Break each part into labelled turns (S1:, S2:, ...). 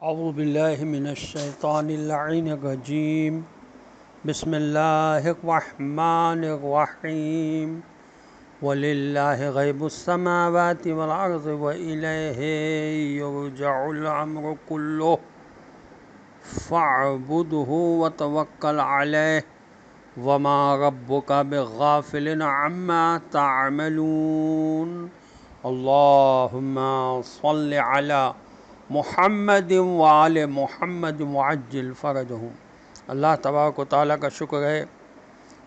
S1: اعوذ باللہ من الشیطان اللعین الرجیم بسم اللہ الرحمن الرحیم وَلِلَّهِ غَيْبُ السَّمَاوَاتِ وَالْأَرْضِ وَإِلَيْهِ يُرْجَعُ الْأَمْرُ كُلُّهُ فَاعْبُدْهُ وَتَوَكَّلْ عَلَيْهِ وَمَا رَبُّكَ بِغَافِلٍ عَمَّا تَعْمَلُونَ اللہم صل علی محمد وآل محمد وعجل فرجہم۔ اللہ تبارک و تعالیٰ کا شکر ہے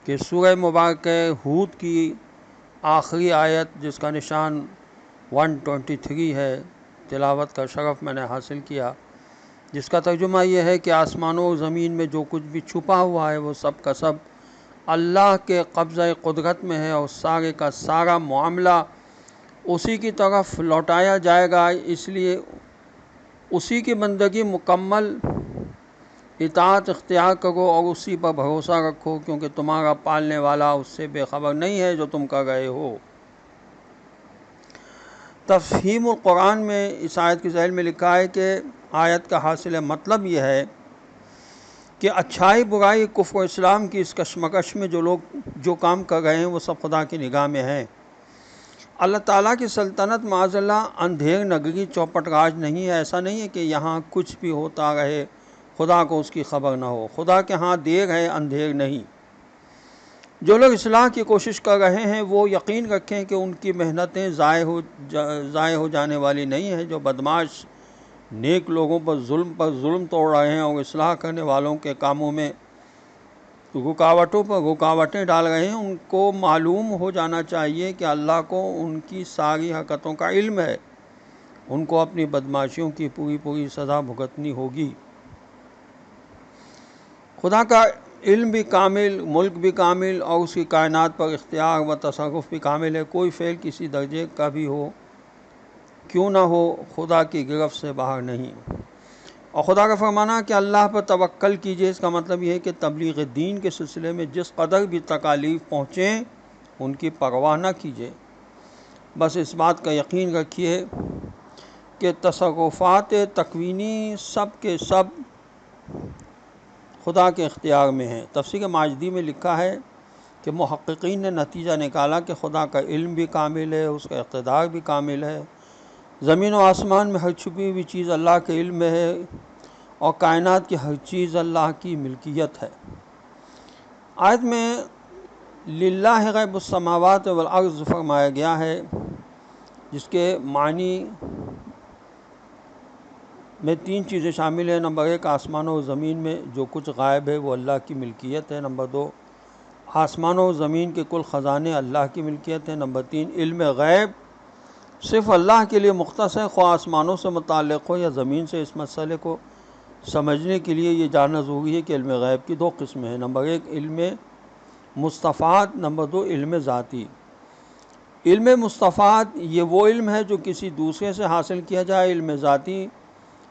S1: کہ سورہ مبارکہ ہود کی آخری آیت جس کا نشان 123 ہے، تلاوت کا شرف میں نے حاصل کیا، جس کا ترجمہ یہ ہے کہ آسمانوں اور زمین میں جو کچھ بھی چھپا ہوا ہے وہ سب کا سب اللہ کے قبضہ قدرت میں ہے، اور سارے کا سارا معاملہ اسی کی طرف لوٹایا جائے گا، اس لیے اسی کی بندگی مکمل اطاعت اختیار کرو اور اسی پر بھروسہ رکھو، کیونکہ تمہارا پالنے والا اس سے بے خبر نہیں ہے جو تم کر رہے ہو۔ تفہیم القرآن میں اس آیت کی ذیل میں لکھا ہے کہ آیت کا حاصل مطلب یہ ہے کہ اچھائی برائی کفر و اسلام کی اس کشمکش میں جو لوگ جو کام کر رہے ہیں وہ سب خدا کی نگاہ میں ہیں۔ اللہ تعالیٰ کی سلطنت معاذ اللہ اندھیر نگری چوپٹ راج نہیں ہے۔ ایسا نہیں ہے کہ یہاں کچھ بھی ہوتا رہے خدا کو اس کی خبر نہ ہو۔ خدا کے ہاں دیر ہے، اندھیر نہیں۔ جو لوگ اصلاح کی کوشش کر رہے ہیں وہ یقین رکھیں کہ ان کی محنتیں ضائع ہو جانے والی نہیں ہیں۔ جو بدماش نیک لوگوں پر ظلم توڑ رہے ہیں اور اصلاح کرنے والوں کے کاموں میں رکاوٹوں پر رکاوٹیں ڈال رہے ہیں، ان کو معلوم ہو جانا چاہیے کہ اللہ کو ان کی ساری حرکتوں کا علم ہے۔ ان کو اپنی بدماشیوں کی پوری سزا بھگتنی ہوگی۔ خدا کا علم بھی کامل، ملک بھی کامل، اور اس کی کائنات پر اختیار و تصرف بھی کامل ہے۔ کوئی فعل کسی درجے کا بھی ہو کیوں نہ ہو، خدا کی گرفت سے باہر نہیں۔ اور خدا کا فرمانا کہ اللہ پر توکل کیجئے، اس کا مطلب یہ ہے کہ تبلیغ دین کے سلسلے میں جس قدر بھی تکالیف پہنچیں ان کی پرواہ نہ کیجئے، بس اس بات کا یقین رکھیے کہ تصرفات تکوینی سب کے سب خدا کے اختیار میں ہیں۔ تفسیر ماجدی میں لکھا ہے کہ محققین نے نتیجہ نکالا کہ خدا کا علم بھی کامل ہے، اس کا اقتدار بھی کامل ہے، زمین و آسمان میں ہر چھپی ہوئی چیز اللہ کے علم میں ہے، اور کائنات کی ہر چیز اللہ کی ملکیت ہے۔ آیت میں للہ غیب السماوات والارض فرمایا گیا ہے، جس کے معنی میں 3 چیزیں شامل ہیں۔ نمبر 1، آسمانوں و زمین میں جو کچھ غائب ہے وہ اللہ کی ملکیت ہے۔ نمبر 2، آسمانوں و زمین کے کل خزانے اللہ کی ملکیت ہیں۔ نمبر 3، علم غیب صرف اللہ کے لیے مختص ہے، خواہ آسمانوں سے متعلق ہو یا زمین سے۔ اس مسئلے کو سمجھنے کے لیے یہ جاننا ضروری ہے کہ علم غیب کی 2 قسمیں ہیں۔ نمبر 1، علم مستفاد۔ نمبر 2، علم ذاتی۔ علم مستفاد یہ وہ علم ہے جو کسی دوسرے سے حاصل کیا جائے۔ علم ذاتی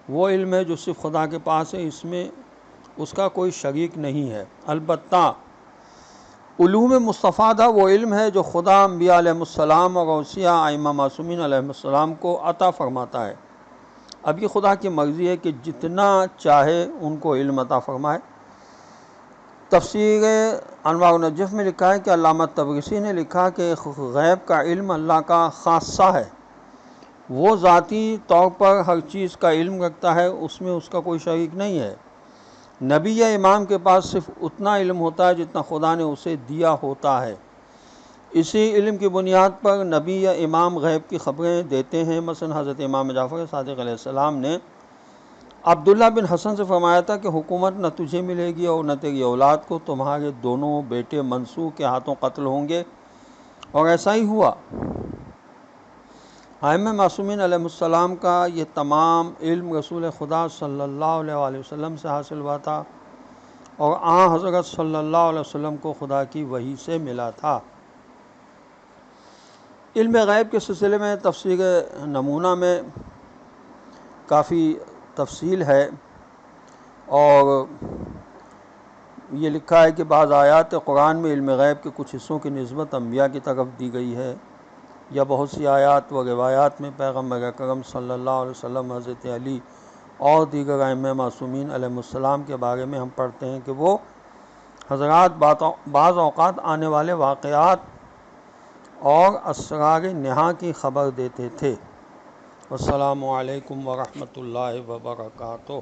S1: وہ علم ہے جو صرف خدا کے پاس ہے، اس میں اس کا کوئی شریک نہیں ہے۔ البتہ علوم مستفادہ وہ علم ہے جو خدا انبیاء علیہ السلام اور اوصیاء ائمہ معصومین علیہ السلام کو عطا فرماتا ہے۔ اب یہ خدا کی مرضی ہے کہ جتنا چاہے ان کو علم عطا فرمائے۔ تفسیر انوار النجف میں لکھا ہے کہ علامہ طبرسی نے لکھا کہ غیب کا علم اللہ کا خاصہ ہے۔ وہ ذاتی طور پر ہر چیز کا علم رکھتا ہے، اس میں اس کا کوئی شریک نہیں ہے۔ نبی یا امام کے پاس صرف اتنا علم ہوتا ہے جتنا خدا نے اسے دیا ہوتا ہے۔ اسی علم کی بنیاد پر نبی یا امام غیب کی خبریں دیتے ہیں۔ مثلا حضرت امام جعفر صادق علیہ السلام نے عبداللہ بن حسن سے فرمایا تھا کہ حکومت نہ تجھے ملے گی اور نہ تیری اولاد کو، تمہارے دونوں بیٹے منصور کے ہاتھوں قتل ہوں گے، اور ایسا ہی ہوا۔ ائمہ معصومین علیہ السلام کا یہ تمام علم رسول خدا صلی اللہ علیہ وآلہ وسلم سے حاصل ہوا تھا، اور حضرت صلی اللہ علیہ وسلم کو خدا کی وحی سے ملا تھا۔ علم غیب کے سلسلے میں تفسیر نمونہ میں کافی تفصیل ہے، اور یہ لکھا ہے کہ بعض آیات قرآن میں علم غیب کے کچھ حصوں کی نسبت انبیاء کی طرف دی گئی ہے، یا بہت سی آیات و روایات میں پیغمبر اکرم صلی اللہ علیہ وسلم، حضرت علی اور دیگر ائمہ معصومین علیہ السلام کے بارے میں ہم پڑھتے ہیں کہ وہ حضرات بعض اوقات آنے والے واقعات اور اسرار نہا کی خبر دیتے تھے۔ السلام علیکم ورحمۃ اللہ وبرکاتہ۔